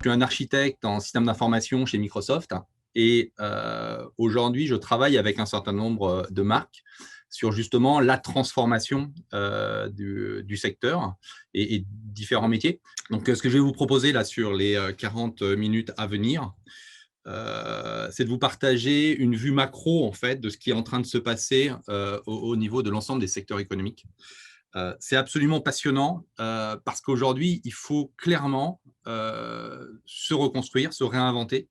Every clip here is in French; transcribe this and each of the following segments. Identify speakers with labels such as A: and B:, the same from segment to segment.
A: suis un architecte en système d'information chez Microsoft et aujourd'hui, je travaille avec un certain nombre de marques sur justement la transformation du secteur et différents métiers. Donc, ce que je vais vous proposer là sur les 40 minutes à venir, c'est de vous partager une vue macro en fait de ce qui est en train de se passer au niveau de l'ensemble des secteurs économiques. C'est absolument passionnant parce qu'aujourd'hui, il faut clairement se reconstruire, se réinventer.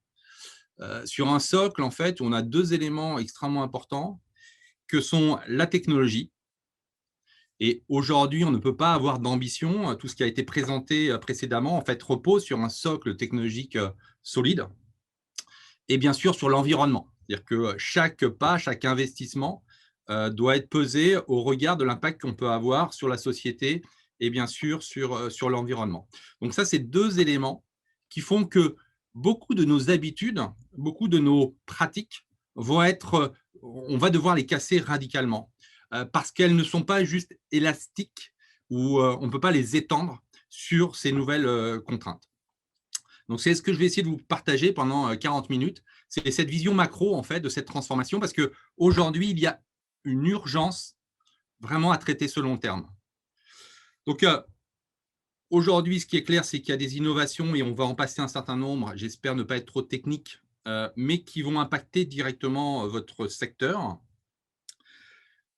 A: Sur un socle, en fait, on a deux éléments extrêmement importants que sont la technologie. Et aujourd'hui, on ne peut pas avoir d'ambition. Tout ce qui a été présenté précédemment, en fait, repose sur un socle technologique solide et bien sûr sur l'environnement. C'est-à-dire que chaque pas, chaque investissement doit être pesé au regard de l'impact qu'on peut avoir sur la société et bien sûr sur l'environnement. Donc ça, c'est deux éléments qui font que beaucoup de nos habitudes, beaucoup de nos pratiques vont être, on va devoir les casser radicalement parce qu'elles ne sont pas juste élastiques ou on ne peut pas les étendre sur ces nouvelles contraintes. Donc, c'est ce que je vais essayer de vous partager pendant 40 minutes. C'est cette vision macro, en fait, de cette transformation, parce qu'aujourd'hui, il y a une urgence vraiment à traiter ce long terme. Donc, aujourd'hui, ce qui est clair, c'est qu'il y a des innovations, et on va en passer un certain nombre, j'espère ne pas être trop technique, mais qui vont impacter directement votre secteur.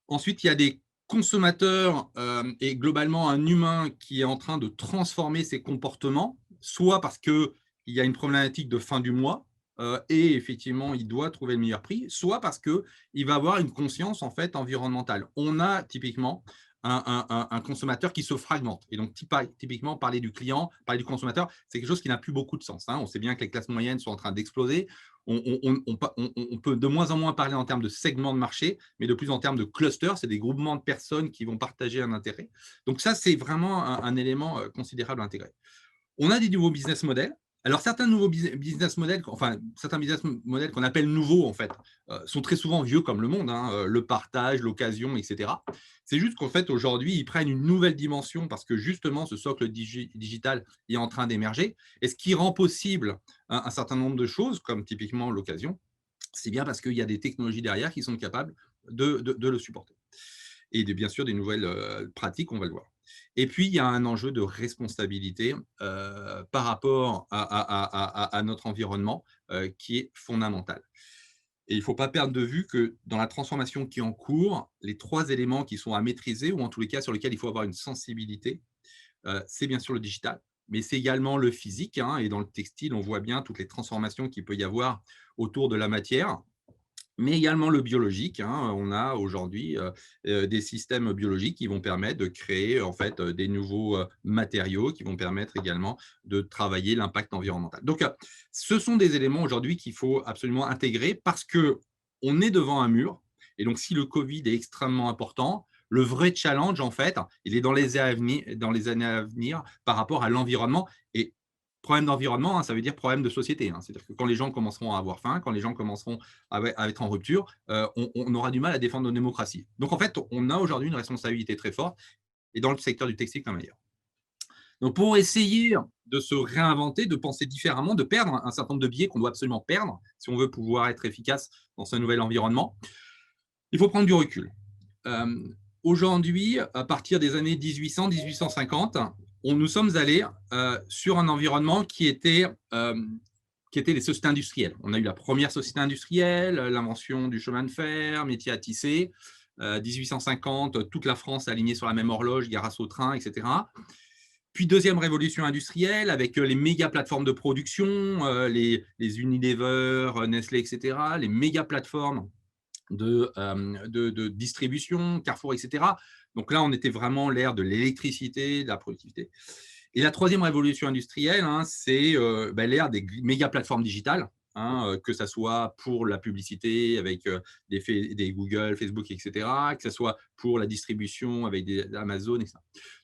A: Ensuite, il y a des consommateurs et globalement un humain qui est en train de transformer ses comportements, soit parce qu'il y a une problématique de fin du mois et effectivement, il doit trouver le meilleur prix, soit parce qu'il va avoir une conscience en fait environnementale. On a typiquement un consommateur qui se fragmente. Et donc, typiquement, parler du client, parler du consommateur, c'est quelque chose qui n'a plus beaucoup de sens. On sait bien que les classes moyennes sont en train d'exploser. On peut de moins en moins parler en termes de segments de marché, mais de plus en termes de clusters, c'est des groupements de personnes qui vont partager un intérêt. Donc ça, c'est vraiment un élément considérable à intégrer. On a des nouveaux business models. Alors, certains nouveaux business models, enfin, certains business models qu'on appelle nouveaux, en fait, sont très souvent vieux comme le monde, le partage, l'occasion, etc. C'est juste qu'en fait, aujourd'hui, ils prennent une nouvelle dimension parce que justement, ce socle digital est en train d'émerger. Et ce qui rend possible un certain nombre de choses, comme typiquement l'occasion, c'est bien parce qu'il y a des technologies derrière qui sont capables de le supporter. Et bien sûr, des nouvelles pratiques, on va le voir. Et puis, il y a un enjeu de responsabilité par rapport à notre environnement qui est fondamental. Et il ne faut pas perdre de vue que dans la transformation qui est en cours, les trois éléments qui sont à maîtriser, ou en tous les cas sur lesquels il faut avoir une sensibilité, c'est bien sûr le digital, mais c'est également le physique. Et dans le textile, on voit bien toutes les transformations qu'il peut y avoir autour de la matière, mais également le biologique. On a aujourd'hui des systèmes biologiques qui vont permettre de créer en fait des nouveaux matériaux qui vont permettre également de travailler l'impact environnemental. Donc, ce sont des éléments aujourd'hui qu'il faut absolument intégrer parce qu'on est devant un mur. Et donc, si le Covid est extrêmement important, le vrai challenge, en fait, il est dans les années à venir par rapport à l'environnement. Et problème d'environnement, ça veut dire problème de société. C'est-à-dire que quand les gens commenceront à avoir faim, quand les gens commenceront à être en rupture, on aura du mal à défendre nos démocraties. Donc, en fait, on a aujourd'hui une responsabilité très forte, et dans le secteur du textile comme ailleurs. Donc, pour essayer de se réinventer, de penser différemment, de perdre un certain nombre de biais qu'on doit absolument perdre si on veut pouvoir être efficace dans ce nouvel environnement, il faut prendre du recul. Aujourd'hui, à partir des années 1800-1850, nous sommes allés sur un environnement qui était les sociétés industrielles. On a eu la première société industrielle, l'invention du chemin de fer, métier à tisser. 1850, toute la France alignée sur la même horloge grâce au train, etc. Puis, deuxième révolution industrielle avec les méga plateformes de production, les Unilever, Nestlé, etc., les méga plateformes de distribution, Carrefour, etc. Donc là, on était vraiment l'ère de l'électricité, de la productivité. Et la troisième révolution industrielle, c'est l'ère des méga plateformes digitales, que ce soit pour la publicité avec des Google, Facebook, etc., que ce soit pour la distribution avec des Amazon, etc.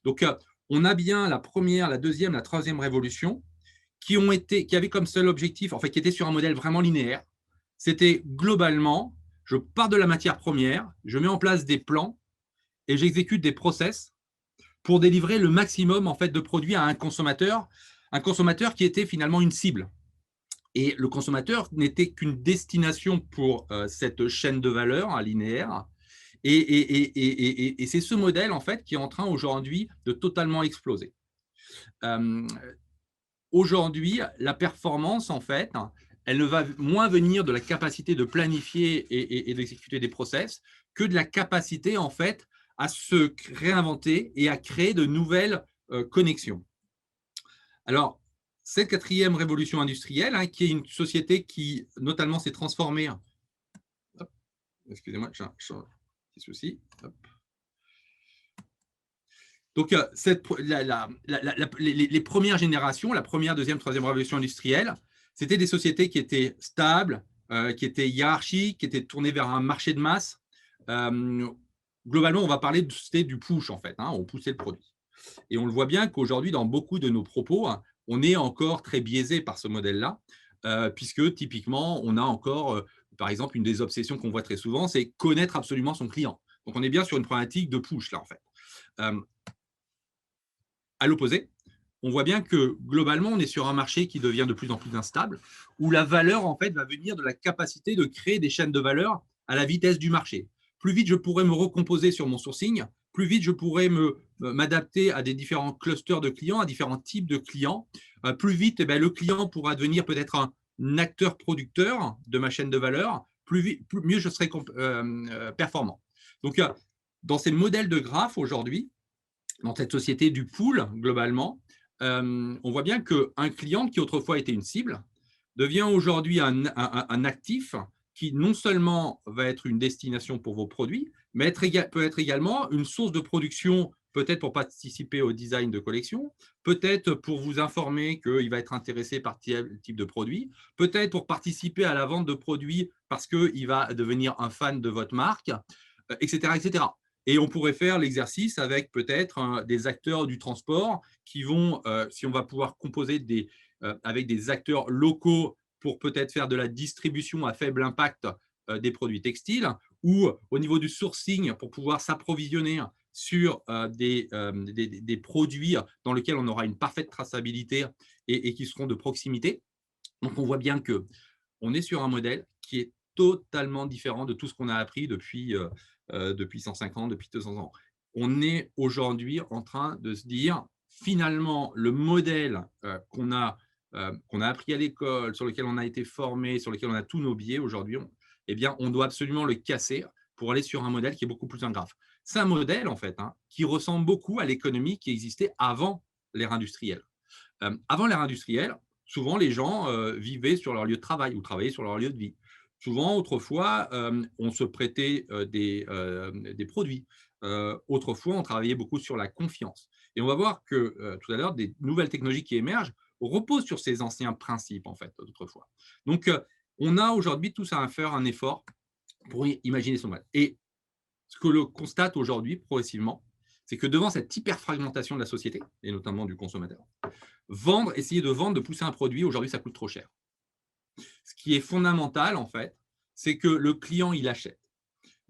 A: Donc, on a bien la première, la deuxième, la troisième révolution qui avaient comme seul objectif, en fait, qui étaient sur un modèle vraiment linéaire. C'était globalement, je pars de la matière première, je mets en place des plans et j'exécute des process pour délivrer le maximum en fait, de produits à un consommateur un consommateur qui était finalement une cible. Et le consommateur n'était qu'une destination pour cette chaîne de valeur linéaire. Et c'est ce modèle, en fait, qui est en train aujourd'hui de totalement exploser. Euh, Aujourd'hui, la performance, en fait, elle ne va moins venir de la capacité de planifier et d'exécuter des process que de la capacité, en fait, à se réinventer et à créer de nouvelles connexions. Alors, cette quatrième révolution industrielle, qui est une société qui, notamment, s'est transformée. Excusez-moi, j'ai un petit souci. Hop. Donc, les premières générations, la première, deuxième, troisième révolution industrielle, c'était des sociétés qui étaient stables, qui étaient hiérarchiques, qui étaient tournées vers un marché de masse. Globalement, on va parler du push, en fait. On poussait le produit. Et on le voit bien qu'aujourd'hui, dans beaucoup de nos propos, on est encore très biaisé par ce modèle-là, puisque typiquement, on a encore, par exemple, une des obsessions qu'on voit très souvent, c'est connaître absolument son client. Donc, on est bien sur une problématique de push, là, en fait. À l'opposé, on voit bien que globalement, on est sur un marché qui devient de plus en plus instable, où la valeur, en fait, va venir de la capacité de créer des chaînes de valeur à la vitesse du marché. Plus vite je pourrais me recomposer sur mon sourcing, plus vite je pourrais m'adapter à des différents clusters de clients, à différents types de clients. Plus vite, le client pourra devenir peut-être un acteur producteur de ma chaîne de valeur, mieux je serai performant. Donc, dans ces modèles de graphes aujourd'hui, dans cette société du pool, globalement, on voit bien qu'un client qui autrefois était une cible devient aujourd'hui un actif qui non seulement va être une destination pour vos produits, mais peut être également une source de production, peut-être pour participer au design de collection, peut-être pour vous informer qu'il va être intéressé par tel type de produit, peut-être pour participer à la vente de produits parce qu'il va devenir un fan de votre marque, etc., etc. Et on pourrait faire l'exercice avec peut-être des acteurs du transport qui vont, si on va pouvoir composer avec des acteurs locaux pour peut-être faire de la distribution à faible impact des produits textiles, ou au niveau du sourcing pour pouvoir s'approvisionner sur des produits dans lesquels on aura une parfaite traçabilité et qui seront de proximité. Donc, on voit bien qu'on est sur un modèle qui est totalement différent de tout ce qu'on a appris depuis 150, depuis 200 ans. On est aujourd'hui en train de se dire, finalement, le modèle qu'on a appris à l'école, sur lequel on a été formé, sur lequel on a tous nos biais aujourd'hui, on doit absolument le casser pour aller sur un modèle qui est beaucoup plus grave. C'est un modèle, en fait, qui ressemble beaucoup à l'économie qui existait avant l'ère industrielle. Avant l'ère industrielle, souvent les gens vivaient sur leur lieu de travail ou travaillaient sur leur lieu de vie. Souvent, autrefois, on se prêtait des produits. Autrefois, on travaillait beaucoup sur la confiance. Et on va voir que tout à l'heure, des nouvelles technologies qui émergent reposent sur ces anciens principes, en fait, d'autrefois. Donc, on a aujourd'hui tous à faire un effort pour imaginer son modèle. Et ce que l'on constate aujourd'hui, progressivement, c'est que devant cette hyper-fragmentation de la société, et notamment du consommateur, essayer de vendre, de pousser un produit, aujourd'hui, ça coûte trop cher. Ce qui est fondamental, en fait, c'est que le client, il achète.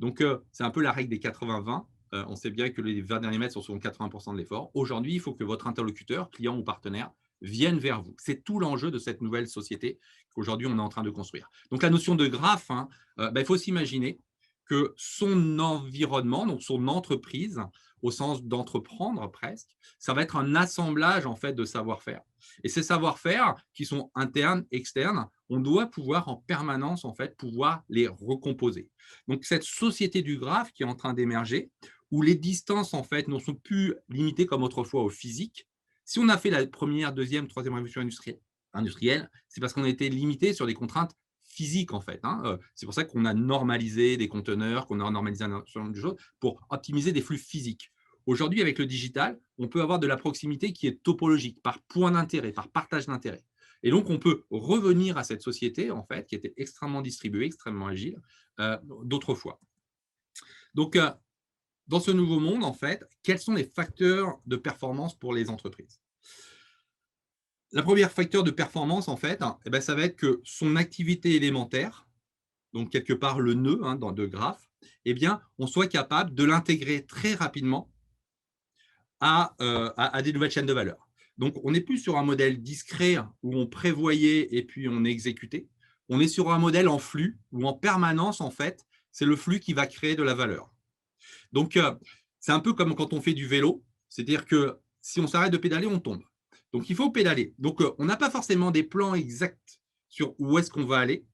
A: Donc, c'est un peu la règle des 80-20. On sait bien que les 20 derniers mètres sont souvent 80% de l'effort. Aujourd'hui, il faut que votre interlocuteur, client ou partenaire, vienne vers vous. C'est tout l'enjeu de cette nouvelle société qu'aujourd'hui, on est en train de construire. Donc, la notion de graphe, il faut s'imaginer que son environnement, donc son entreprise, au sens d'entreprendre presque, ça va être un assemblage en fait de savoir-faire. Et ces savoir-faire qui sont internes, externes, on doit pouvoir en permanence en fait pouvoir les recomposer. Donc cette société du graphe qui est en train d'émerger, où les distances en fait ne sont plus limitées comme autrefois au physique. Si on a fait la première, deuxième, troisième révolution industrielle, c'est parce qu'on a été limité sur des contraintes physique en fait. C'est pour ça qu'on a normalisé des conteneurs, qu'on a normalisé un certain nombre de choses pour optimiser des flux physiques. Aujourd'hui, avec le digital, on peut avoir de la proximité qui est topologique, par point d'intérêt, par partage d'intérêt. Et donc, on peut revenir à cette société en fait qui était extrêmement distribuée, extrêmement agile d'autrefois. Donc, dans ce nouveau monde, en fait, quels sont les facteurs de performance pour les entreprises? La première facteur de performance, en fait, ça va être que son activité élémentaire, donc quelque part le nœud de graphe, on soit capable de l'intégrer très rapidement à des nouvelles chaînes de valeur. Donc, on n'est plus sur un modèle discret où on prévoyait et puis on exécutait. On est sur un modèle en flux où en permanence, en fait, c'est le flux qui va créer de la valeur. Donc, c'est un peu comme quand on fait du vélo, c'est-à-dire que si on s'arrête de pédaler, on tombe. Donc, il faut pédaler. Donc, on n'a pas forcément des plans exacts sur où est-ce qu'on va aller.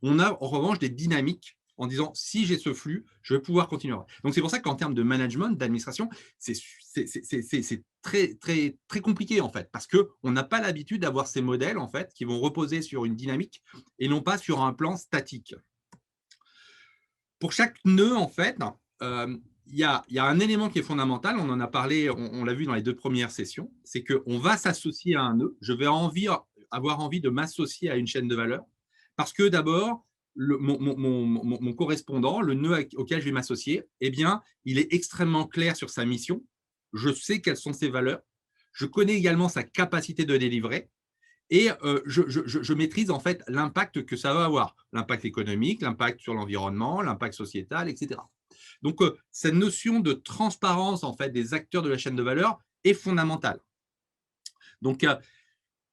A: On a en revanche des dynamiques en disant si j'ai ce flux, je vais pouvoir continuer. Donc, c'est pour ça qu'en termes de management, d'administration, c'est très, très, très compliqué en fait, parce qu'on n'a pas l'habitude d'avoir ces modèles en fait qui vont reposer sur une dynamique et non pas sur un plan statique. Pour chaque nœud, en fait, il y a un élément qui est fondamental, on en a parlé, on l'a vu dans les 2 premières sessions, c'est qu'on va s'associer à un nœud. Je vais avoir envie de m'associer à une chaîne de valeur parce que d'abord, mon correspondant, le nœud auquel je vais m'associer, eh bien, il est extrêmement clair sur sa mission. Je sais quelles sont ses valeurs. Je connais également sa capacité de délivrer et je maîtrise en fait l'impact que ça va avoir, l'impact économique, l'impact sur l'environnement, l'impact sociétal, etc. Donc, cette notion de transparence en fait des acteurs de la chaîne de valeur est fondamentale. Donc,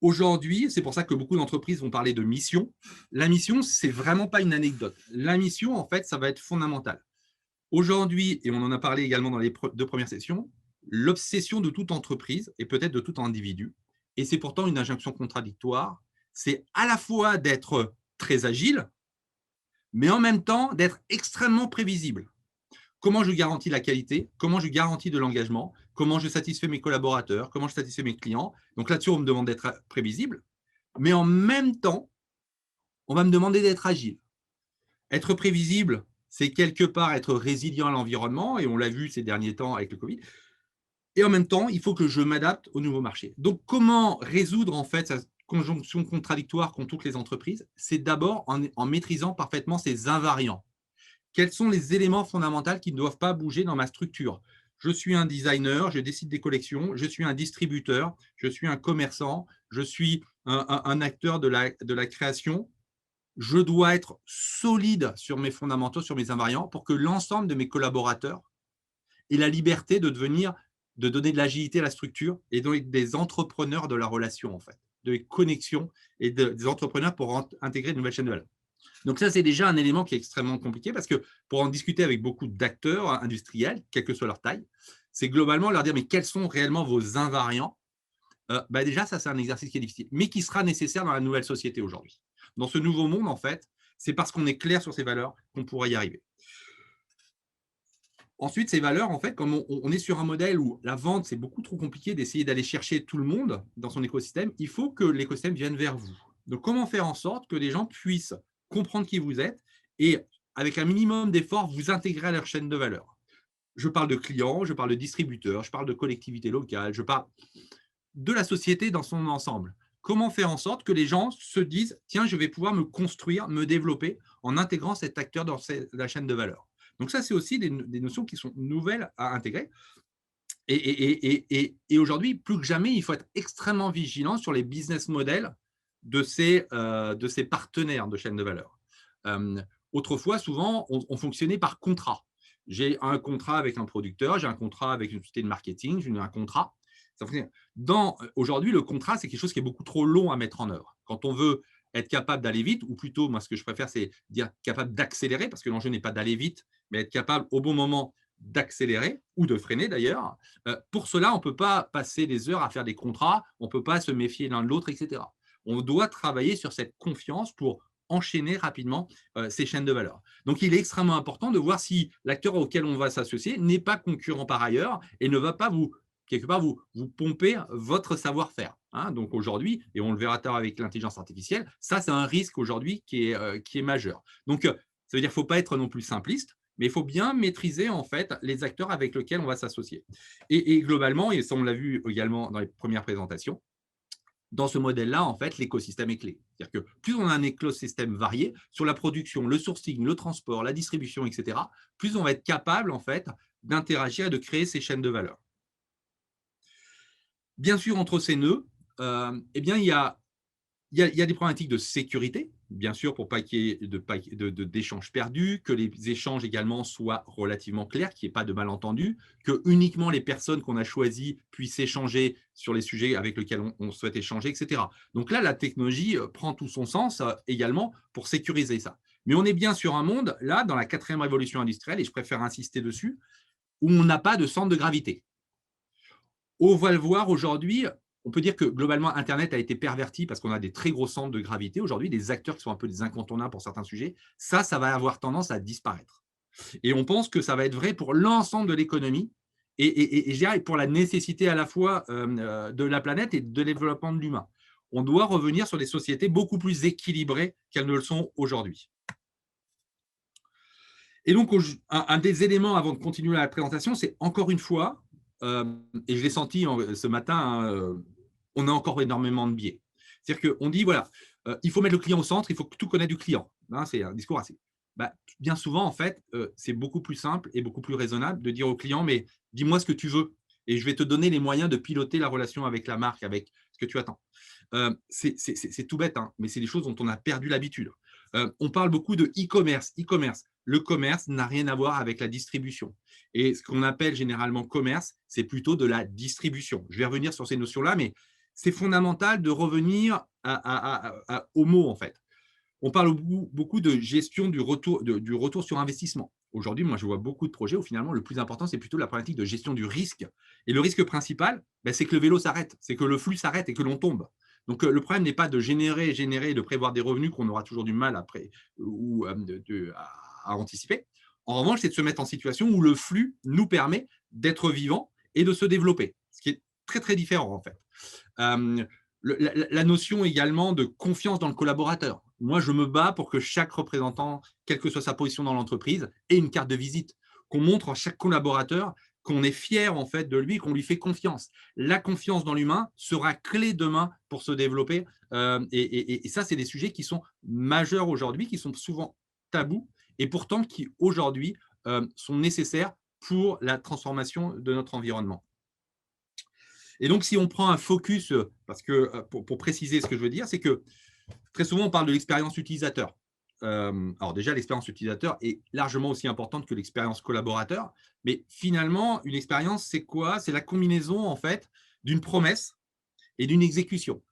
A: aujourd'hui, c'est pour ça que beaucoup d'entreprises vont parler de mission. La mission, c'est vraiment pas une anecdote. La mission, en fait, ça va être fondamental. Aujourd'hui, et on en a parlé également dans les 2 premières sessions, l'obsession de toute entreprise et peut-être de tout individu, et c'est pourtant une injonction contradictoire, c'est à la fois d'être très agile, mais en même temps d'être extrêmement prévisible. Comment je garantis la qualité? Comment je garantis de l'engagement? Comment je satisfais mes collaborateurs? Comment je satisfais mes clients? Donc là-dessus, on me demande d'être prévisible, mais en même temps, on va me demander d'être agile. Être prévisible, c'est quelque part être résilient à l'environnement, et on l'a vu ces derniers temps avec le Covid. Et en même temps, il faut que je m'adapte au nouveau marché. Donc, comment résoudre en fait cette conjonction contradictoire qu'ont toutes les entreprises? C'est d'abord en maîtrisant parfaitement ces invariants. Quels sont les éléments fondamentaux qui ne doivent pas bouger dans ma structure? Je suis un designer, je décide des collections, je suis un distributeur, je suis un commerçant, je suis un acteur de la création. Je dois être solide sur mes fondamentaux, sur mes invariants, pour que l'ensemble de mes collaborateurs aient la liberté de donner de l'agilité à la structure et donc des entrepreneurs de la relation, en fait, de connexions et des entrepreneurs pour intégrer de nouvelles chaînes de valeur. Donc ça, c'est déjà un élément qui est extrêmement compliqué parce que pour en discuter avec beaucoup d'acteurs industriels, quelle que soit leur taille, c'est globalement leur dire mais quels sont réellement vos invariants? Déjà, ça, c'est un exercice qui est difficile, mais qui sera nécessaire dans la nouvelle société aujourd'hui. Dans ce nouveau monde, en fait, c'est parce qu'on est clair sur ces valeurs qu'on pourra y arriver. Ensuite, ces valeurs, en fait, comme on est sur un modèle où la vente, c'est beaucoup trop compliqué d'essayer d'aller chercher tout le monde dans son écosystème, il faut que l'écosystème vienne vers vous. Donc, comment faire en sorte que les gens puissent comprendre qui vous êtes et, avec un minimum d'effort, vous intégrer à leur chaîne de valeur? Je parle de clients, je parle de distributeurs, je parle de collectivités locales, je parle de la société dans son ensemble. Comment faire en sorte que les gens se disent tiens, je vais pouvoir me construire, me développer en intégrant cet acteur dans la chaîne de valeur. Donc ça, c'est aussi des notions qui sont nouvelles à intégrer. Et aujourd'hui, plus que jamais, il faut être extrêmement vigilant sur les business models de ces partenaires de chaîne de valeur. Autrefois, souvent, on fonctionnait par contrat. J'ai un contrat avec un producteur, j'ai un contrat avec une société de marketing, j'ai un contrat. Aujourd'hui, le contrat, c'est quelque chose qui est beaucoup trop long à mettre en œuvre. Quand on veut être capable d'aller vite, ou plutôt, moi, ce que je préfère, c'est dire capable d'accélérer, parce que l'enjeu n'est pas d'aller vite, mais être capable au bon moment d'accélérer ou de freiner d'ailleurs. Pour cela, on ne peut pas passer des heures à faire des contrats, on ne peut pas se méfier l'un de l'autre, etc. On doit travailler sur cette confiance pour enchaîner rapidement ces chaînes de valeur. Donc, il est extrêmement important de voir si l'acteur auquel on va s'associer n'est pas concurrent par ailleurs et ne va pas quelque part vous pomper votre savoir-faire. Hein. Donc aujourd'hui, et on le verra tard avec l'intelligence artificielle, ça c'est un risque aujourd'hui qui est majeur. Donc ça veut dire qu'il ne faut pas être non plus simpliste, mais il faut bien maîtriser en fait les acteurs avec lesquels on va s'associer. Et globalement, et ça on l'a vu également dans les premières présentations, dans ce modèle-là, en fait, l'écosystème est clé. C'est-à-dire que plus on a un écosystème varié sur la production, le sourcing, le transport, la distribution, etc., plus on va être capable en fait d'interagir et de créer ces chaînes de valeur. Bien sûr, entre ces nœuds, eh bien, il y a il y a des problématiques de sécurité, bien sûr, pour pas qu'il y ait d'échanges perdus, que les échanges également soient relativement clairs, qu'il n'y ait pas de malentendus, que uniquement les personnes qu'on a choisies puissent échanger sur les sujets avec lesquels on souhaite échanger, etc. Donc là, la technologie prend tout son sens également pour sécuriser ça. Mais on est bien sur un monde, là, dans la 4e révolution industrielle, et je préfère insister dessus, où on n'a pas de centre de gravité. On va le voir aujourd'hui, on peut dire que globalement, Internet a été perverti parce qu'on a des très gros centres de gravité aujourd'hui, des acteurs qui sont un peu des incontournables pour certains sujets. Ça va avoir tendance à disparaître. Et on pense que ça va être vrai pour l'ensemble de l'économie et je dirais pour la nécessité à la fois de la planète et de développement de l'humain. On doit revenir sur des sociétés beaucoup plus équilibrées qu'elles ne le sont aujourd'hui. Et donc, un des éléments avant de continuer la présentation, c'est encore une fois, et je l'ai senti ce matin, hein, on a encore énormément de biais. C'est-à-dire qu'on dit, voilà, il faut mettre le client au centre, il faut tout connaître du client. Hein, c'est un discours assez… bien souvent, en fait, c'est beaucoup plus simple et beaucoup plus raisonnable de dire au client, mais dis-moi ce que tu veux et je vais te donner les moyens de piloter la relation avec la marque, avec ce que tu attends. C'est tout bête, hein, mais c'est des choses dont on a perdu l'habitude. On parle beaucoup de e-commerce. E-commerce. Le commerce n'a rien à voir avec la distribution. Et ce qu'on appelle généralement commerce, c'est plutôt de la distribution. Je vais revenir sur ces notions-là, mais c'est fondamental de revenir aux mots, en fait. On parle beaucoup de gestion du retour sur investissement. Aujourd'hui, moi, je vois beaucoup de projets où finalement, le plus important, c'est plutôt la problématique de gestion du risque. Et le risque principal, c'est que le vélo s'arrête, c'est que le flux s'arrête et que l'on tombe. Donc, le problème n'est pas de générer et de prévoir des revenus qu'on aura toujours du mal après ou à anticiper. En revanche, c'est de se mettre en situation où le flux nous permet d'être vivants et de se développer, ce qui est très, très différent en fait. La notion également de confiance dans le collaborateur. Moi, je me bats pour que chaque représentant, quelle que soit sa position dans l'entreprise, ait une carte de visite, qu'on montre à chaque collaborateur qu'on est fier en fait de lui, qu'on lui fait confiance. La confiance dans l'humain sera clé demain pour se développer. Et ça, c'est des sujets qui sont majeurs aujourd'hui, qui sont souvent tabous et pourtant qui aujourd'hui sont nécessaires pour la transformation de notre environnement. Et donc, si on prend un focus, parce que pour préciser ce que je veux dire, c'est que très souvent, on parle de l'expérience utilisateur. Alors déjà, l'expérience utilisateur est largement aussi importante que l'expérience collaborateur. Mais finalement, une expérience, c'est quoi? C'est la combinaison, en fait, d'une promesse et d'une exécution.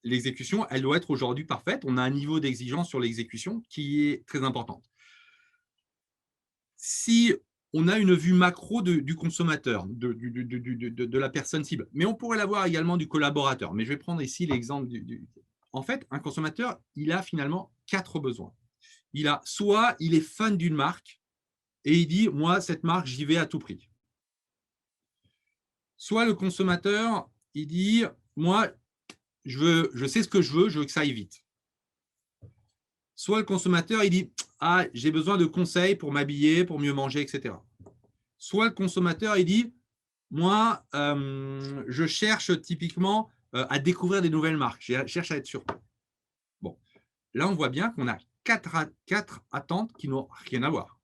A: L'exécution, elle doit être aujourd'hui parfaite. On a un niveau d'exigence sur l'exécution qui est très important. Si on a une vue macro du consommateur, de la personne cible, mais on pourrait l'avoir également du collaborateur. Mais je vais prendre ici l'exemple En fait, un consommateur, il a finalement 4 besoins. Soit il est fan d'une marque et il dit « moi, cette marque, j'y vais à tout prix ». Soit le consommateur, il dit « moi, je sais ce que je veux que ça aille vite ». Soit le consommateur, il dit « ah, j'ai besoin de conseils pour m'habiller, pour mieux manger, etc. » Soit le consommateur, il dit « moi, je cherche typiquement à découvrir des nouvelles marques, je cherche à être surpris ». Bon, là, on voit bien qu'on a quatre attentes qui n'ont rien à voir.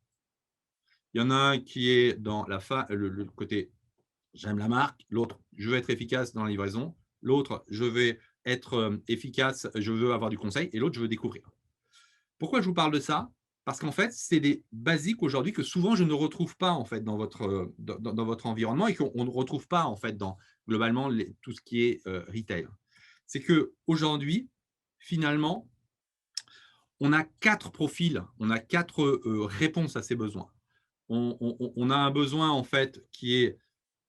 A: Il y en a un qui est dans le côté « j'aime la marque », l'autre « je veux être efficace dans la livraison », l'autre « je vais être efficace, je veux avoir du conseil » et l'autre « je veux découvrir ». Pourquoi je vous parle de ça? Parce qu'en fait, c'est des basiques aujourd'hui que souvent je ne retrouve pas en fait dans votre environnement et qu'on ne retrouve pas en fait dans globalement tout ce qui est retail. C'est qu'aujourd'hui, finalement, on a 4 profils, on a 4 réponses à ces besoins. On a un besoin en fait qui est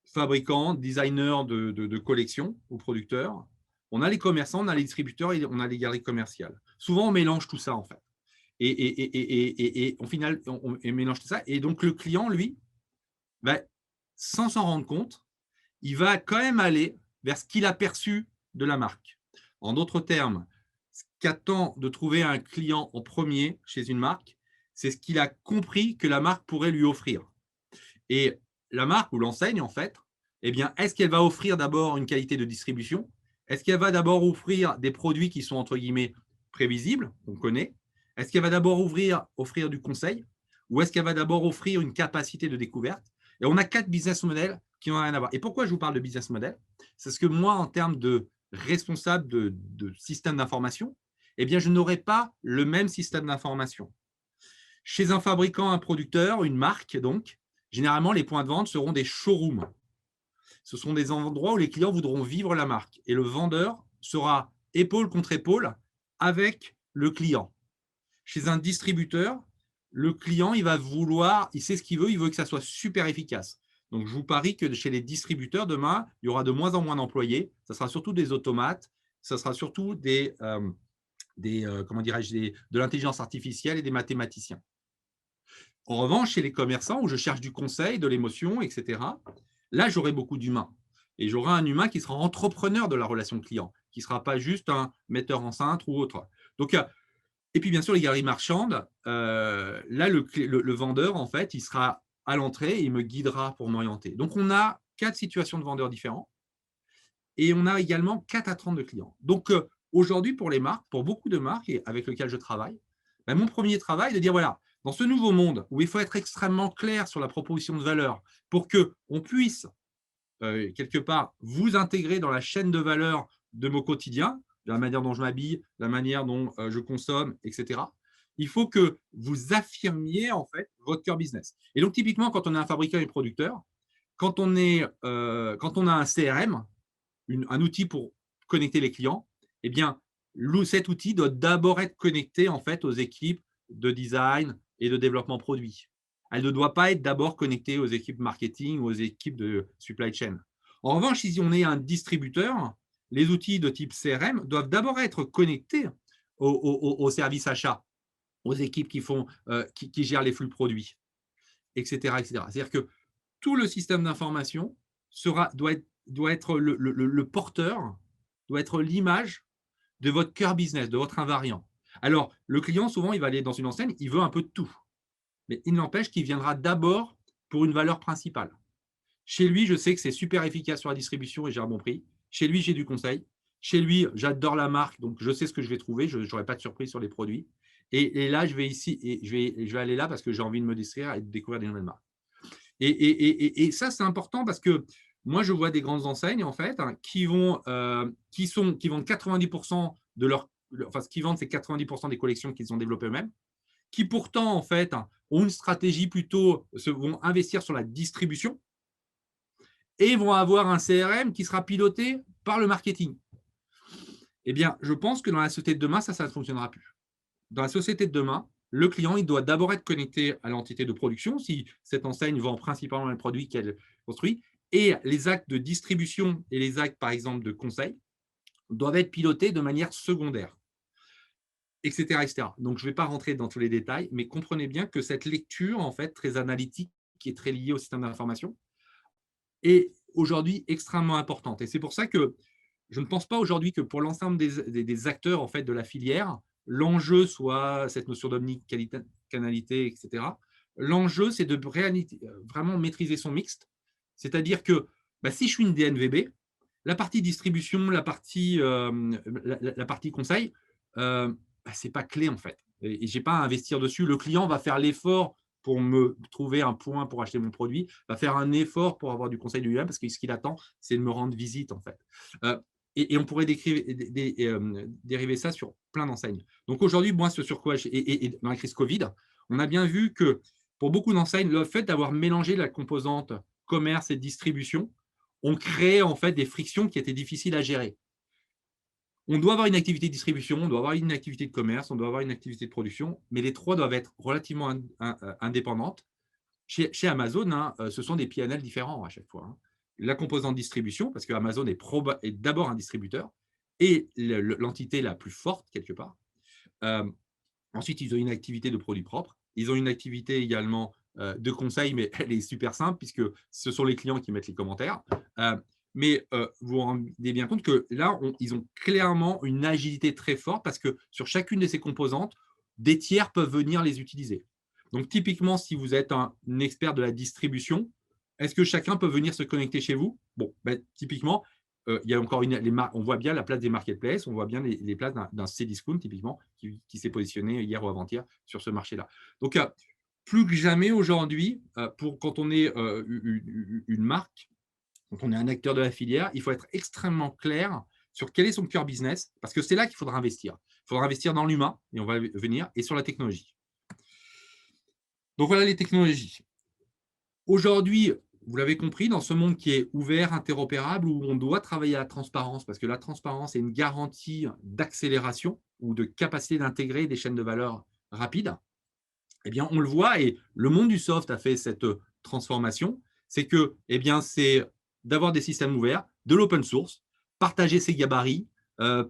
A: fabricant, designer de collection ou producteur. On a les commerçants, on a les distributeurs et on a les galeries commerciales. Souvent, on mélange tout ça en fait. Et au final, on mélange tout ça. Et donc, le client, lui, sans s'en rendre compte, il va quand même aller vers ce qu'il a perçu de la marque. En d'autres termes, ce qu'attend de trouver un client en premier chez une marque, c'est ce qu'il a compris que la marque pourrait lui offrir. Et la marque ou l'enseigne, en fait, eh bien, est-ce qu'elle va offrir d'abord une qualité de distribution? Est-ce qu'elle va d'abord offrir des produits qui sont, entre guillemets, prévisibles, on connaît? Est-ce qu'elle va d'abord offrir du conseil? Ou est-ce qu'elle va d'abord offrir une capacité de découverte? Et on a 4 business models qui n'ont rien à voir. Et pourquoi je vous parle de business model? C'est parce que moi, en termes de responsable de système d'information, eh bien, je n'aurai pas le même système d'information. Chez un fabricant, un producteur, une marque, donc, généralement, les points de vente seront des showrooms. Ce sont des endroits où les clients voudront vivre la marque. Et le vendeur sera épaule contre épaule avec le client. Chez un distributeur, le client, il va vouloir, il sait ce qu'il veut, il veut que ça soit super efficace. Donc, je vous parie que chez les distributeurs, demain, il y aura de moins en moins d'employés. Ça sera surtout des automates, ça sera surtout comment dirais-je, de l'intelligence artificielle et des mathématiciens. En revanche, chez les commerçants, où je cherche du conseil, de l'émotion, etc., là, j'aurai beaucoup d'humains. Et j'aurai un humain qui sera entrepreneur de la relation client, qui ne sera pas juste un metteur en cintre ou autre. Donc, et puis, bien sûr, les galeries marchandes, là, le vendeur, en fait, il sera à l'entrée et il me guidera pour m'orienter. Donc, on a 4 situations de vendeurs différents et on a également 4 attentes de clients. Donc, aujourd'hui, pour les marques, pour beaucoup de marques avec lesquelles je travaille, ben, mon premier travail est de dire, voilà, dans ce nouveau monde où il faut être extrêmement clair sur la proposition de valeur pour qu'on puisse, quelque part, vous intégrer dans la chaîne de valeur de mon quotidien, de la manière dont je m'habille, la manière dont je consomme, etc. Il faut que vous affirmiez en fait votre cœur business. Et donc, typiquement, quand on est un fabricant et producteur, quand on a un CRM, un outil pour connecter les clients, eh bien, cet outil doit d'abord être connecté en fait aux équipes de design et de développement produit. Elle ne doit pas être d'abord connectée aux équipes marketing ou aux équipes de supply chain. En revanche, si on est un distributeur, les outils de type CRM doivent d'abord être connectés au service achat, aux équipes qui gèrent les flux produits, etc. etc. C'est-à-dire que tout le système d'information doit être le porteur, doit être l'image de votre cœur business, de votre invariant. Alors, le client, souvent, il va aller dans une enseigne, il veut un peu de tout. Mais il n'empêche qu'il viendra d'abord pour une valeur principale. Chez lui, je sais que c'est super efficace sur la distribution et j'ai un bon prix. Chez lui, j'ai du conseil. Chez lui, j'adore la marque, donc je sais ce que je vais trouver. Je n'aurai pas de surprise sur les produits. Et là, je vais ici et je vais aller là parce que j'ai envie de me distraire et de découvrir des nouvelles marques. Et ça, c'est important parce que moi, je vois des grandes enseignes en fait qui vendent 90% de enfin, ce qu'ils vendent, c'est 90% des collections qu'ils ont développées eux-mêmes, qui pourtant en fait ont une stratégie plutôt, vont investir sur la distribution et vont avoir un CRM qui sera piloté par le marketing. Eh bien, je pense que dans la société de demain, ça ne fonctionnera plus. Dans la société de demain, le client, il doit d'abord être connecté à l'entité de production, si cette enseigne vend principalement les produits qu'elle construit, et les actes de distribution et les actes, par exemple, de conseil, doivent être pilotés de manière secondaire, etc. etc. Donc, je ne vais pas rentrer dans tous les détails, mais comprenez bien que cette lecture, en fait, très analytique, qui est très liée au système d'information, est aujourd'hui extrêmement importante. Et c'est pour ça que je ne pense pas aujourd'hui que pour l'ensemble des acteurs en fait, de la filière, l'enjeu soit cette notion d'omnicanalité, etc. L'enjeu, c'est de vraiment maîtriser son mixte. C'est-à-dire que si je suis une DNVB, la partie distribution, la partie conseil, ce n'est pas clé en fait. Et je n'ai pas à investir dessus. Le client va faire l'effort pour me trouver un point pour acheter mon produit, va faire un effort pour avoir du conseil de lui-même parce que ce qu'il attend, c'est de me rendre visite en fait. Et on pourrait dériver ça sur plein d'enseignes. Donc aujourd'hui, moi, ce sur quoi, et dans la crise Covid, on a bien vu que pour beaucoup d'enseignes, le fait d'avoir mélangé la composante commerce et distribution, on crée en fait des frictions qui étaient difficiles à gérer. On doit avoir une activité de distribution, on doit avoir une activité de commerce, on doit avoir une activité de production, mais les trois doivent être relativement indépendantes. Chez Amazon, ce sont des PNL différents à chaque fois. La composante distribution, parce que Amazon est d'abord un distributeur, et l'entité la plus forte, quelque part. Ensuite, ils ont une activité de produits propres. Ils ont une activité également de conseil, mais elle est super simple, puisque ce sont les clients qui mettent les commentaires. Mais vous vous rendez bien compte que là, ils ont clairement une agilité très forte, parce que sur chacune de ces composantes, des tiers peuvent venir les utiliser. Donc, typiquement, si vous êtes un expert de la distribution, est-ce que chacun peut venir se connecter chez vous? Bon, typiquement, il y a encore on voit bien la place des marketplaces, on voit bien les places d'un Cdiscount, typiquement, qui s'est positionné hier ou avant-hier sur ce marché-là. Donc, plus que jamais aujourd'hui, quand on est une marque, quand on est un acteur de la filière, il faut être extrêmement clair sur quel est son cœur business, parce que c'est là qu'il faudra investir. Il faudra investir dans l'humain, et on va y venir, et sur la technologie. Donc voilà les technologies. Aujourd'hui, vous l'avez compris, dans ce monde qui est ouvert, interopérable, où on doit travailler à la transparence, parce que la transparence est une garantie d'accélération ou de capacité d'intégrer des chaînes de valeur rapides, eh bien, on le voit, et le monde du soft a fait cette transformation, c'est que, eh bien, c'est d'avoir des systèmes ouverts, de l'open source, partager ses gabarits,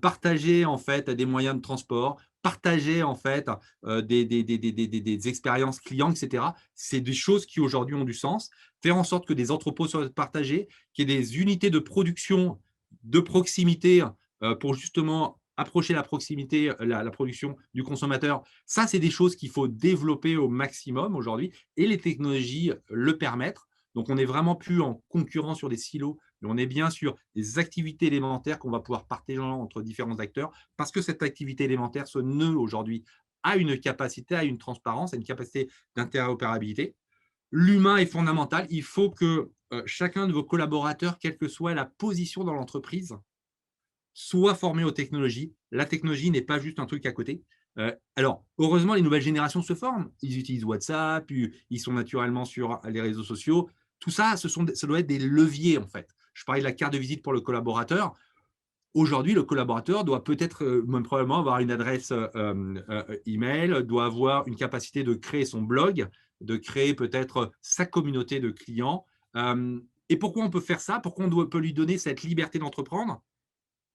A: partager en fait des moyens de transport, partager en fait des expériences clients, etc. C'est des choses qui aujourd'hui ont du sens. Faire en sorte que des entrepôts soient partagés, qu'il y ait des unités de production de proximité pour justement approcher la proximité, la production du consommateur. Ça, c'est des choses qu'il faut développer au maximum aujourd'hui, et les technologies le permettent. Donc, on n'est vraiment plus en concurrence sur des silos, mais on est bien sur des activités élémentaires qu'on va pouvoir partager entre différents acteurs, parce que cette activité élémentaire, ce nœud aujourd'hui, a une capacité, a une transparence, a une capacité d'interopérabilité. L'humain est fondamental. Il faut que chacun de vos collaborateurs, quelle que soit la position dans l'entreprise, soit formé aux technologies. La technologie n'est pas juste un truc à côté. Alors, heureusement, les nouvelles générations se forment. Ils utilisent WhatsApp, ils sont naturellement sur les réseaux sociaux. Tout ça, ça doit être des leviers, en fait. Je parlais de la carte de visite pour le collaborateur. Aujourd'hui, le collaborateur doit peut-être, même probablement, avoir une adresse email, doit avoir une capacité de créer son blog, de créer peut-être sa communauté de clients. Et pourquoi on peut faire ça? Pourquoi peut lui donner cette liberté d'entreprendre?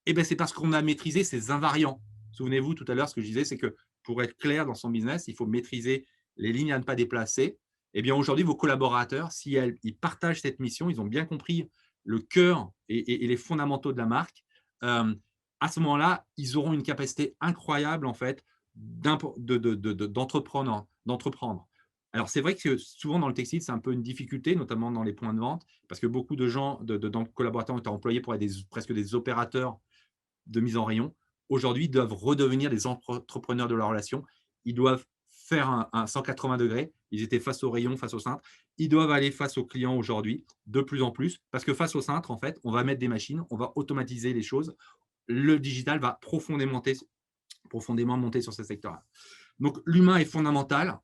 A: Eh ben, c'est parce qu'on a maîtrisé ces invariants. Souvenez-vous tout à l'heure, ce que je disais, c'est que pour être clair dans son business, il faut maîtriser les lignes à ne pas déplacer. Eh bien, aujourd'hui, vos collaborateurs, si ils partagent cette mission, ils ont bien compris le cœur et les fondamentaux de la marque, euh, à ce moment-là, ils auront une capacité incroyable, en fait, d'entreprendre. Alors, c'est vrai que souvent dans le textile, c'est un peu une difficulté, notamment dans les points de vente, parce que beaucoup de gens, collaborateurs ont été employés pour être presque des opérateurs de mise en rayon, aujourd'hui, ils doivent redevenir des entrepreneurs de la relation. Ils doivent faire un 180 degrés. Ils étaient face au rayon, face au cintre. Ils doivent aller face aux clients aujourd'hui, de plus en plus, parce que face au cintre, en fait, on va mettre des machines, on va automatiser les choses. Le digital va profondément monter sur ce secteur-là. Donc, l'humain est fondamental.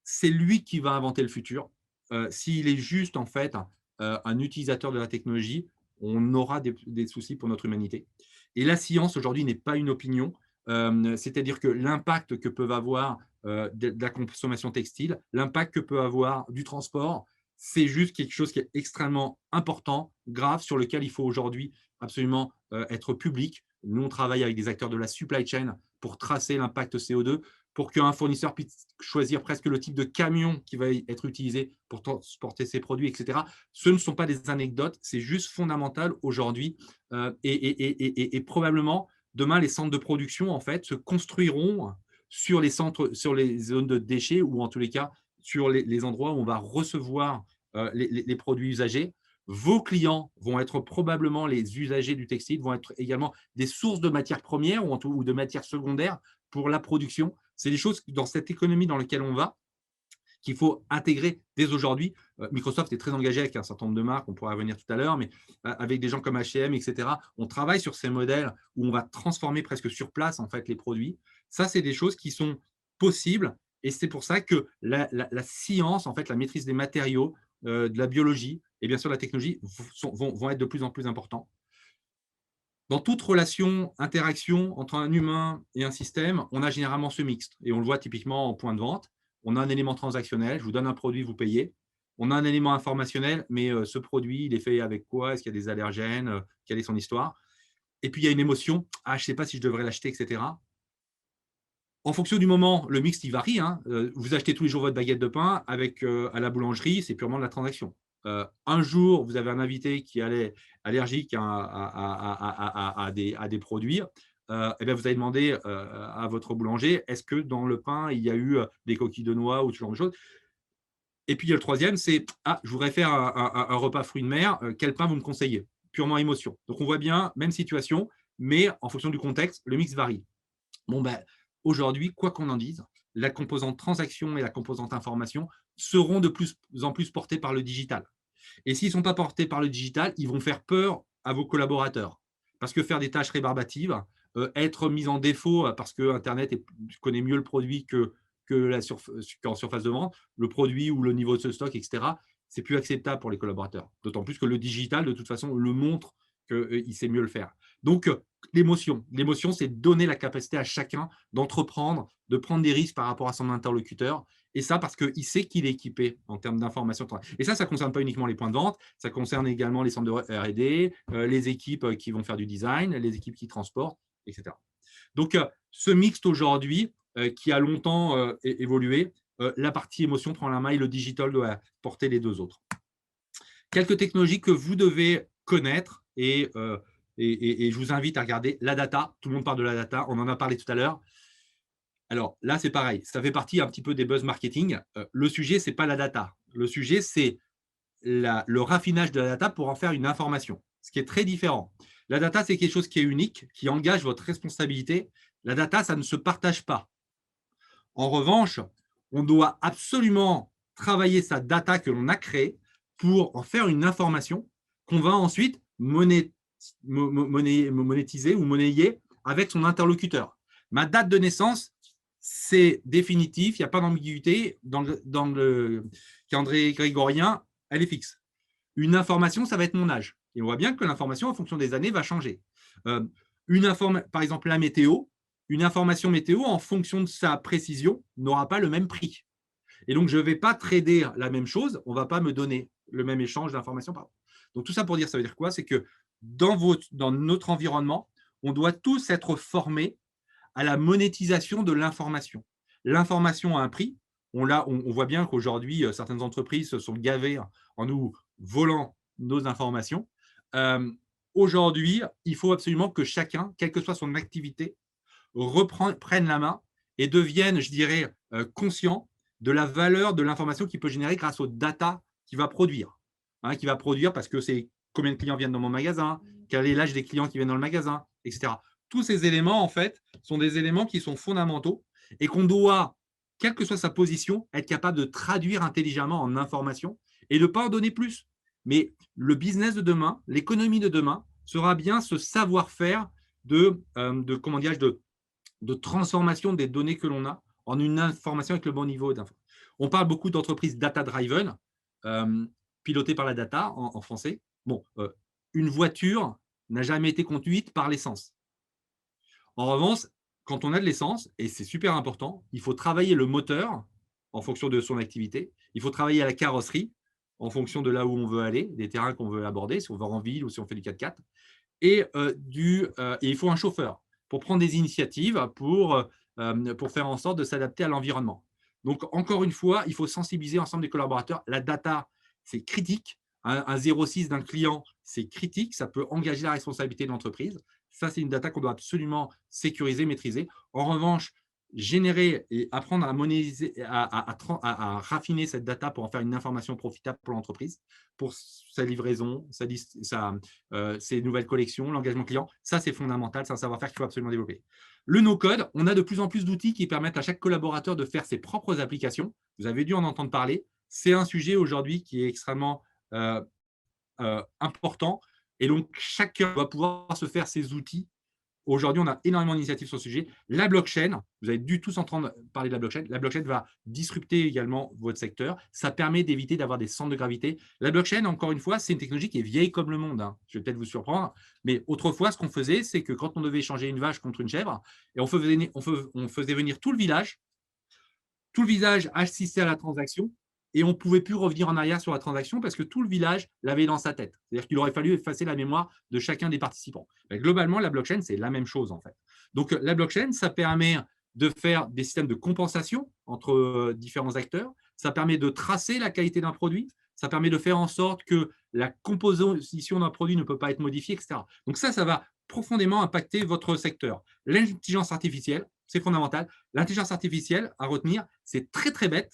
A: C'est lui qui va inventer le futur. S'il est juste, en fait, un utilisateur de la technologie, on aura des soucis pour notre humanité. Et la science, aujourd'hui, n'est pas une opinion. C'est-à-dire que l'impact que peuvent avoir de la consommation textile, l'impact que peut avoir du transport, c'est juste quelque chose qui est extrêmement important, grave, sur lequel il faut aujourd'hui absolument être public. Nous, on travaille avec des acteurs de la supply chain pour tracer l'impact CO2, pour qu'un fournisseur puisse choisir presque le type de camion qui va être utilisé pour transporter ses produits, etc. Ce ne sont pas des anecdotes, c'est juste fondamental aujourd'hui. Et probablement, demain, les centres de production, en fait, se construiront sur les zones de déchets, ou en tous les cas, sur les endroits où on va recevoir les produits usagés. Vos clients vont être probablement les usagers du textile, vont être également des sources de matières premières ou de matières secondaires pour la production. C'est des choses dans cette économie dans laquelle on va, qu'il faut intégrer dès aujourd'hui. Microsoft est très engagé avec un certain nombre de marques, on pourra revenir tout à l'heure, mais avec des gens comme H&M, etc., on travaille sur ces modèles où on va transformer presque sur place, en fait, les produits. Ça, c'est des choses qui sont possibles, et c'est pour ça que la science, en fait, la maîtrise des matériaux, de la biologie et bien sûr la technologie vont être de plus en plus importants. Dans toute relation, interaction entre un humain et un système, on a généralement ce mixte. Et on le voit typiquement en point de vente. On a un élément transactionnel, je vous donne un produit, vous payez. On a un élément informationnel, mais ce produit, il est fait avec quoi? Est-ce qu'il y a des allergènes? Quelle est son histoire? Et puis, il y a une émotion. Ah, je ne sais pas si je devrais l'acheter, etc. En fonction du moment, le mixte, il varie, hein. Vous achetez tous les jours votre baguette de pain avec, à la boulangerie, c'est purement de la transaction. Un jour, vous avez un invité qui est allergique à des produits, et bien vous allez demander à votre boulanger, est-ce que dans le pain, il y a eu des coquilles de noix ou ce genre de choses? Et puis, il y a le troisième, c'est, ah, je voudrais faire un repas fruits de mer, quel pain vous me conseillez? Purement émotion. Donc, on voit bien, même situation, mais en fonction du contexte, le mix varie. Bon, ben, aujourd'hui, quoi qu'on en dise, la composante transaction et la composante information seront de plus en plus portées par le digital. Et s'ils ne sont pas portés par le digital, ils vont faire peur à vos collaborateurs. parce que faire des tâches rébarbatives, être mis en défaut parce que Internet connaît mieux le produit qu'en surface de vente, le produit ou le niveau de ce stock, etc. C'est plus acceptable pour les collaborateurs. D'autant plus que le digital, de toute façon, le montre qu'il sait mieux le faire. Donc, l'émotion, c'est donner la capacité à chacun d'entreprendre, de prendre des risques par rapport à son interlocuteur. Et ça, parce qu'il sait qu'il est équipé en termes d'information. Et ça ne concerne pas uniquement les points de vente, ça concerne également les centres de R&D, les équipes qui vont faire du design, les équipes qui transportent, etc. Donc, ce mixte aujourd'hui, qui a longtemps évolué, la partie émotion prend la main et le digital doit porter les deux autres. Quelques technologies que vous devez connaître et je vous invite à regarder la data. Tout le monde parle de la data, on en a parlé tout à l'heure. Alors là, c'est pareil, ça fait partie un petit peu des buzz marketing. Le sujet, ce n'est pas la data. Le sujet, c'est le raffinage de la data pour en faire une information, ce qui est très différent. La data, c'est quelque chose qui est unique, qui engage votre responsabilité. La data, ça ne se partage pas. En revanche, on doit absolument travailler sa data que l'on a créée pour en faire une information qu'on va ensuite monétiser ou monnayer avec son interlocuteur. Ma date de naissance, c'est définitif, il n'y a pas d'ambiguïté. Dans le calendrier grégorien, elle est fixe. Une information, ça va être mon âge. Et on voit bien que l'information, en fonction des années, va changer. Par exemple, la météo, une information météo, en fonction de sa précision, n'aura pas le même prix. Et donc, je ne vais pas trader la même chose, on ne va pas me donner le même échange d'informations. Donc, tout ça pour dire, ça veut dire quoi? C'est que dans notre environnement, on doit tous être formés à la monétisation de l'information. L'information a un prix. On voit bien qu'aujourd'hui, certaines entreprises se sont gavées en nous volant nos informations. Aujourd'hui, il faut absolument que chacun, quelle que soit son activité, prenne la main et devienne, je dirais, conscient de la valeur de l'information qu'il peut générer grâce aux data qu'il va produire. Qui va produire parce que c'est combien de clients viennent dans mon magasin, quel est l'âge des clients qui viennent dans le magasin, etc. Tous ces éléments, en fait, sont des éléments qui sont fondamentaux et qu'on doit, quelle que soit sa position, être capable de traduire intelligemment en information et de ne pas en donner plus. Mais le business de demain, l'économie de demain, sera bien ce savoir-faire comment dirais-je, de transformation des données que l'on a en une information avec le bon niveau d'info. On parle beaucoup d'entreprises data-driven, pilotées par la data en français. Bon, une voiture n'a jamais été conduite par l'essence. En revanche, quand on a de l'essence, et c'est super important, il faut travailler le moteur en fonction de son activité. Il faut travailler à la carrosserie en fonction de là où on veut aller, des terrains qu'on veut aborder, si on va en ville ou si on fait du 4x4. Et il faut un chauffeur pour prendre des initiatives, pour faire en sorte de s'adapter à l'environnement. Donc, encore une fois, il faut sensibiliser l'ensemble des collaborateurs. La data, c'est critique. Un 0,6 d'un client, c'est critique. Ça peut engager la responsabilité de l'entreprise. Ça, c'est une data qu'on doit absolument sécuriser, maîtriser. En revanche, générer et apprendre à monétiser, à raffiner cette data pour en faire une information profitable pour l'entreprise, pour sa livraison, ses nouvelles collections, l'engagement client, ça c'est fondamental, c'est un savoir-faire qu'il faut absolument développer. Le no-code, on a de plus en plus d'outils qui permettent à chaque collaborateur de faire ses propres applications. Vous avez dû en entendre parler. C'est un sujet aujourd'hui qui est extrêmement important et donc chacun doit pouvoir se faire ses outils. Aujourd'hui, on a énormément d'initiatives sur ce sujet. La blockchain, vous avez dû tous entendre parler de la blockchain. La blockchain va disrupter également votre secteur. Ça permet d'éviter d'avoir des centres de gravité. La blockchain, encore une fois, c'est une technologie qui est vieille comme le monde. Je vais peut-être vous surprendre. Mais autrefois, ce qu'on faisait, c'est que quand on devait échanger une vache contre une chèvre, et on faisait venir tout le village assistait à la transaction et on ne pouvait plus revenir en arrière sur la transaction parce que tout le village l'avait dans sa tête. C'est-à-dire qu'il aurait fallu effacer la mémoire de chacun des participants. Mais globalement, la blockchain, c'est la même chose en fait. Donc la blockchain, ça permet de faire des systèmes de compensation entre différents acteurs. Ça permet de tracer la qualité d'un produit. Ça permet de faire en sorte que la composition d'un produit ne peut pas être modifiée, etc. Donc ça va profondément impacter votre secteur. L'intelligence artificielle, c'est fondamental. L'intelligence artificielle, à retenir, c'est très, très bête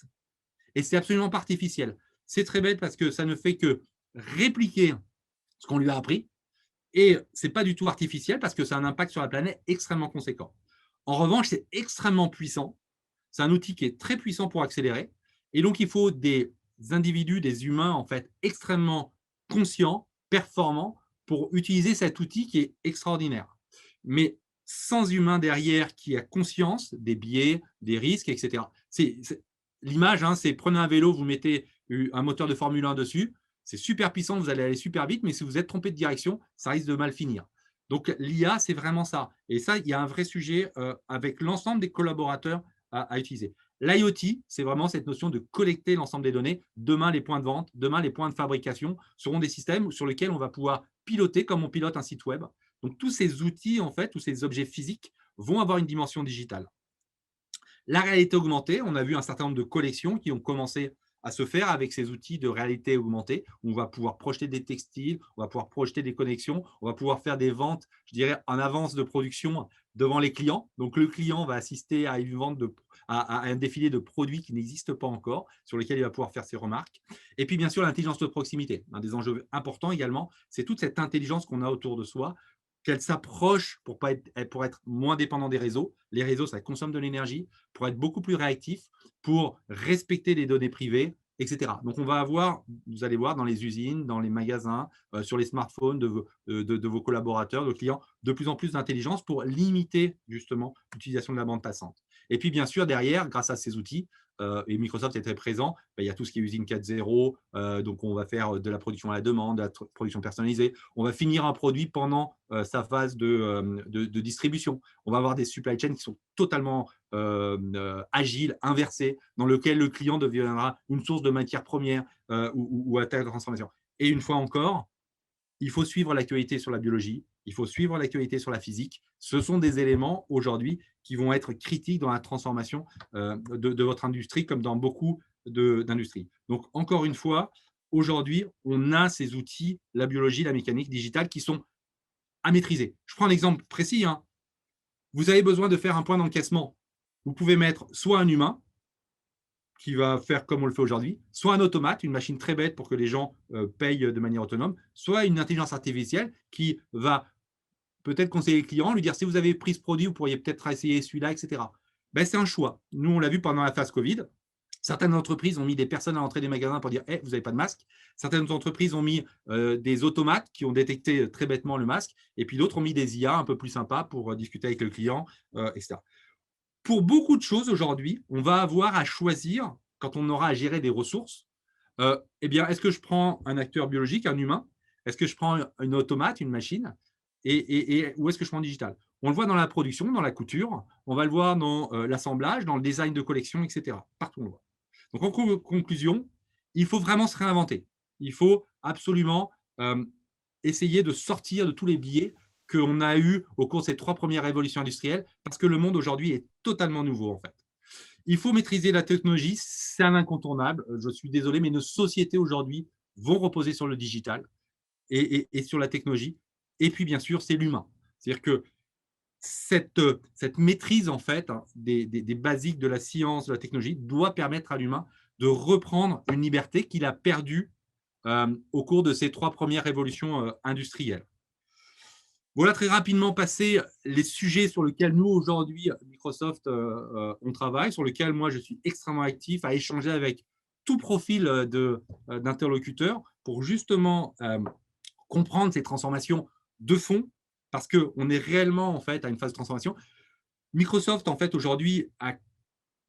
A: et c'est absolument pas artificiel. C'est très bête parce que ça ne fait que répliquer ce qu'on lui a appris et ce n'est pas du tout artificiel parce que ça a un impact sur la planète extrêmement conséquent. En revanche, c'est extrêmement puissant. C'est un outil qui est très puissant pour accélérer et donc il faut des individus, des humains en fait extrêmement conscients, performants pour utiliser cet outil qui est extraordinaire. Mais sans humain derrière qui a conscience des biais, des risques, etc. L'image, hein, c'est prenez un vélo, vous mettez un moteur de Formule 1 dessus, c'est super puissant, vous allez aller super vite, mais si vous êtes trompé de direction, ça risque de mal finir. Donc l'IA, c'est vraiment ça. Et ça, il y a un vrai sujet avec l'ensemble des collaborateurs à utiliser. L'IoT, c'est vraiment cette notion de collecter l'ensemble des données. Demain, les points de vente, demain, les points de fabrication seront des systèmes sur lesquels on va pouvoir piloter comme on pilote un site web. Donc, tous ces outils, en fait, tous ces objets physiques vont avoir une dimension digitale. La réalité augmentée, on a vu un certain nombre de collections qui ont commencé à se faire avec ces outils de réalité augmentée. On va pouvoir projeter des textiles, on va pouvoir projeter des connexions, on va pouvoir faire des ventes, je dirais, en avance de production devant les clients. Donc, le client va assister à une vente à un défilé de produits qui n'existent pas encore, sur lesquels il va pouvoir faire ses remarques. Et puis, bien sûr, l'intelligence de proximité. Un des enjeux importants également, c'est toute cette intelligence qu'on a autour de soi, qu'elle s'approche pour être moins dépendant des réseaux. Les réseaux, ça consomme de l'énergie, pour être beaucoup plus réactif, pour respecter les données privées, etc. Donc, on va avoir, vous allez voir, dans les usines, dans les magasins, sur les smartphones de vos collaborateurs, de clients, de plus en plus d'intelligence pour limiter justement l'utilisation de la bande passante. Et puis, bien sûr, derrière, grâce à ces outils, et Microsoft est très présent, il y a tout ce qui est usine 4.0, donc on va faire de la production à la demande, de la production personnalisée. On va finir un produit pendant sa phase de distribution. On va avoir des supply chains qui sont totalement agiles, inversées, dans lequel le client deviendra une source de matière première ou à terre de transformation. Et une fois encore, il faut suivre l'actualité sur la biologie, il faut suivre l'actualité sur la physique. Ce sont des éléments aujourd'hui qui vont être critiques dans la transformation de votre industrie, comme dans beaucoup d'industries. Donc, encore une fois, aujourd'hui, on a ces outils, la biologie, la mécanique digitale, qui sont à maîtriser. Je prends un exemple précis, hein. Vous avez besoin de faire un point d'encaissement. Vous pouvez mettre soit un humain, qui va faire comme on le fait aujourd'hui, soit un automate, une machine très bête pour que les gens payent de manière autonome, soit une intelligence artificielle qui va peut-être conseiller le client, lui dire si vous avez pris ce produit, vous pourriez peut-être essayer celui-là, etc. Ben, c'est un choix. Nous, on l'a vu pendant la phase Covid. Certaines entreprises ont mis des personnes à l'entrée des magasins pour dire hey, vous n'avez pas de masque. Certaines entreprises ont mis des automates qui ont détecté très bêtement le masque. Et puis d'autres ont mis des IA un peu plus sympas pour discuter avec le client, etc. Pour beaucoup de choses aujourd'hui, on va avoir à choisir, quand on aura à gérer des ressources, eh bien, est-ce que je prends un acteur biologique, un humain? Est-ce que je prends une automate, une machine? Ou est-ce que je prends digital? On le voit dans la production, dans la couture, on va le voir dans l'assemblage, dans le design de collection, etc. Partout, on le voit. Donc, en conclusion, il faut vraiment se réinventer. Il faut absolument essayer de sortir de tous les biais qu'on a eu au cours de ces 3 premières révolutions industrielles, parce que le monde aujourd'hui est totalement nouveau, en fait. Il faut maîtriser la technologie, c'est un incontournable. Je suis désolé, mais nos sociétés aujourd'hui vont reposer sur le digital et sur la technologie. Et puis, bien sûr, c'est l'humain. C'est-à-dire que cette maîtrise, en fait, hein, des basiques de la science, de la technologie, doit permettre à l'humain de reprendre une liberté qu'il a perdue au cours de ces 3 premières révolutions industrielles. Voilà très rapidement passé les sujets sur lesquels nous, aujourd'hui, Microsoft, on travaille, sur lesquels moi, je suis extrêmement actif à échanger avec tout profil d'interlocuteurs pour justement comprendre ces transformations de fond, parce qu'on est réellement en fait à une phase de transformation. Microsoft, en fait, aujourd'hui,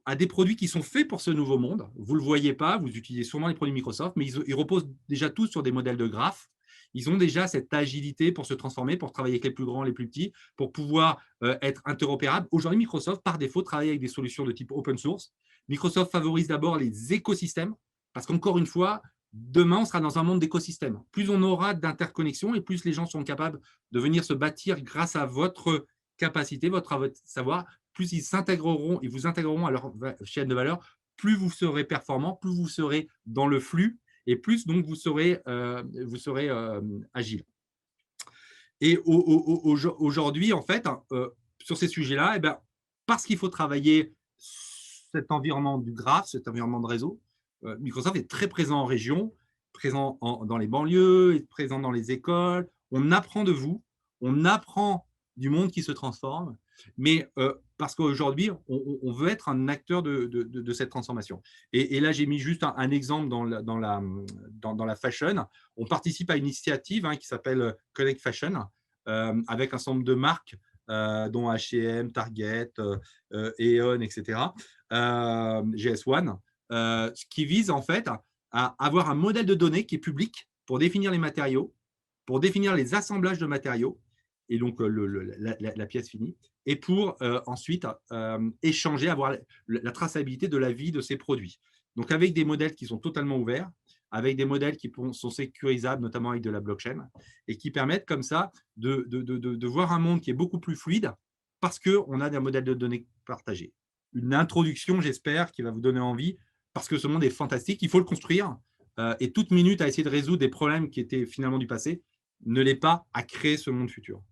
A: a des produits qui sont faits pour ce nouveau monde. Vous ne le voyez pas, vous utilisez sûrement les produits Microsoft, mais ils reposent déjà tous sur des modèles de graphes. Ils ont déjà cette agilité pour se transformer, pour travailler avec les plus grands, les plus petits, pour pouvoir être interopérables. Aujourd'hui, Microsoft, par défaut, travaille avec des solutions de type open source. Microsoft favorise d'abord les écosystèmes, parce qu'encore une fois, demain, on sera dans un monde d'écosystèmes. Plus on aura d'interconnexions et plus les gens seront capables de venir se bâtir grâce à votre capacité, à votre savoir, plus ils s'intégreront, ils vous intégreront à leur chaîne de valeur, plus vous serez performant, plus vous serez dans le flux et plus donc vous serez agile. Et aujourd'hui, en fait, sur ces sujets-là, eh ben, parce qu'il faut travailler cet environnement du graphe, cet environnement de réseau, Microsoft est très présent en région, présent dans les banlieues, est présent dans les écoles. On apprend de vous, on apprend du monde qui se transforme, mais parce qu'aujourd'hui, on veut être un acteur de cette transformation. Et là, j'ai mis juste un exemple dans la fashion. On participe à une initiative qui s'appelle Connect Fashion, avec un certain nombre de marques, dont H&M, Target, Aeon, etc., GS1, ce qui vise en fait à avoir un modèle de données qui est public pour définir les matériaux, pour définir les assemblages de matériaux, et donc la pièce finie, et pour ensuite échanger, avoir la traçabilité de la vie de ces produits. Donc avec des modèles qui sont totalement ouverts, avec des modèles qui sont sécurisables, notamment avec de la blockchain, et qui permettent comme ça de voir un monde qui est beaucoup plus fluide parce qu'on a des modèles de données partagés. Une introduction, j'espère, qui va vous donner envie, parce que ce monde est fantastique, il faut le construire, et toute minute à essayer de résoudre des problèmes qui étaient finalement du passé ne l'est pas à créer ce monde futur.